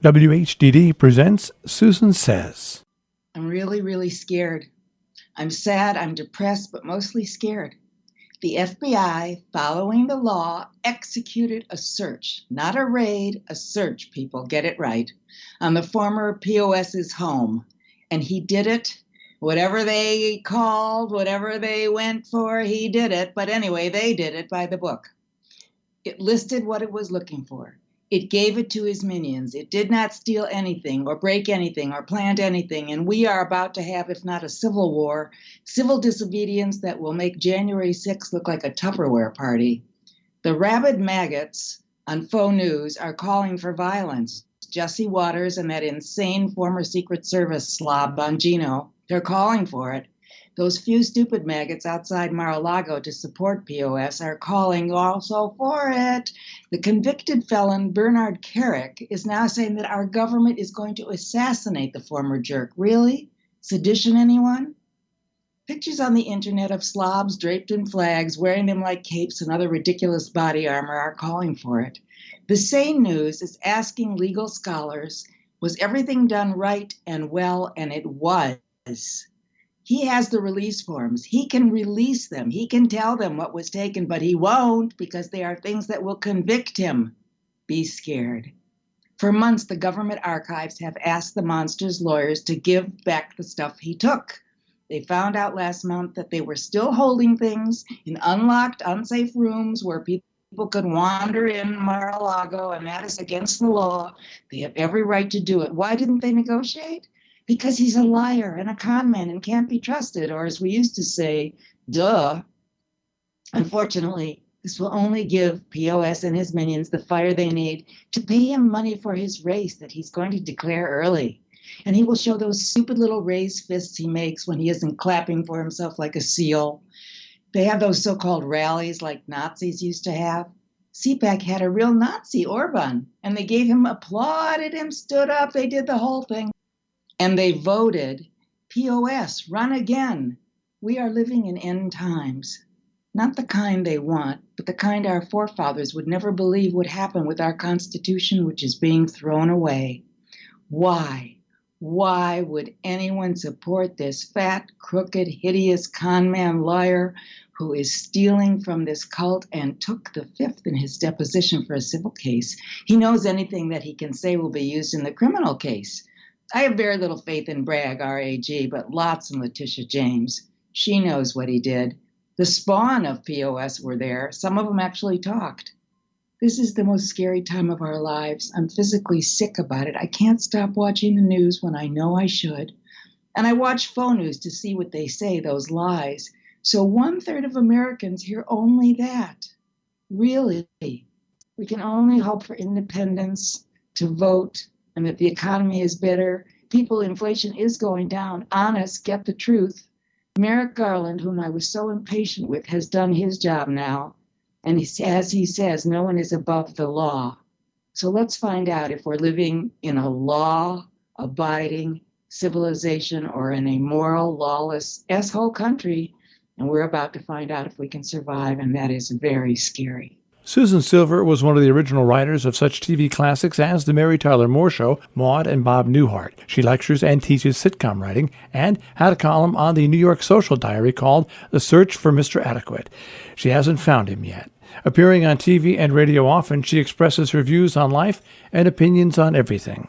WHDD presents Susan Says. I'm really, really scared. I'm sad, I'm depressed, but mostly scared. The FBI, following the law, executed a search, not a raid, a search, people, get it right, on the former POS's home. And he did it. Whatever they called, whatever they went for, he did it. But anyway, they did it by the book. It listed what it was looking for. It gave it to his minions. It did not steal anything or break anything or plant anything. And we are about to have, if not a civil war, civil disobedience that will make January 6th look like a Tupperware party. The rabid maggots on faux news are calling for violence. Jesse Waters and that insane former Secret Service slob Bongino, they're calling for it. Those few stupid maggots outside Mar-a-Lago to support POS are calling also for it. The convicted felon Bernard Carrick is now saying that our government is going to assassinate the former jerk. Really? Sedition, anyone? Pictures on the internet of slobs draped in flags, wearing them like capes and other ridiculous body armor are calling for it. The same news is asking legal scholars, was everything done right and well? And it was. He has the release forms. He can release them. He can tell them what was taken, but he won't because they are things that will convict him. Be scared. For months, the government archives have asked the monster's lawyers to give back the stuff he took. They found out last month that they were still holding things in unlocked, unsafe rooms where people could wander in Mar-a-Lago, and that is against the law. They have every right to do it. Why didn't they negotiate? Because he's a liar and a con man and can't be trusted, or as we used to say, duh. Unfortunately, this will only give POS and his minions the fire they need to pay him money for his race that he's going to declare early. And he will show those stupid little raised fists he makes when he isn't clapping for himself like a seal. They have those so-called rallies like Nazis used to have. CPAC had a real Nazi, Orban, and they gave him, applauded him, stood up, they did the whole thing. And they voted, POS, run again. We are living in end times. Not the kind they want, but the kind our forefathers would never believe would happen with our Constitution, which is being thrown away. Why? Why would anyone support this fat, crooked, hideous con-man liar who is stealing from this cult and took the fifth in his deposition for a civil case? He knows anything that he can say will be used in the criminal case. I have very little faith in Bragg, R-A-G, but lots in Letitia James. She knows what he did. The spawn of POS were there. Some of them actually talked. This is the most scary time of our lives. I'm physically sick about it. I can't stop watching the news when I know I should. And I watch faux news to see what they say, those lies. So 1/3 of Americans hear only that. Really. We can only hope for independence, to vote, and that the economy is better. Inflation is going down. Honest, get the truth. Merrick Garland, whom I was so impatient with, has done his job now. And as he says, no one is above the law. So let's find out if we're living in a law-abiding civilization or in a moral, lawless S-hole country. And we're about to find out if we can survive, and that is very scary. Susan Silver was one of the original writers of such TV classics as The Mary Tyler Moore Show, Maude and Bob Newhart. She lectures and teaches sitcom writing and had a column on the New York Social Diary called The Search for Mr. Adequate. She hasn't found him yet. Appearing on TV and radio often, she expresses her views on life and opinions on everything.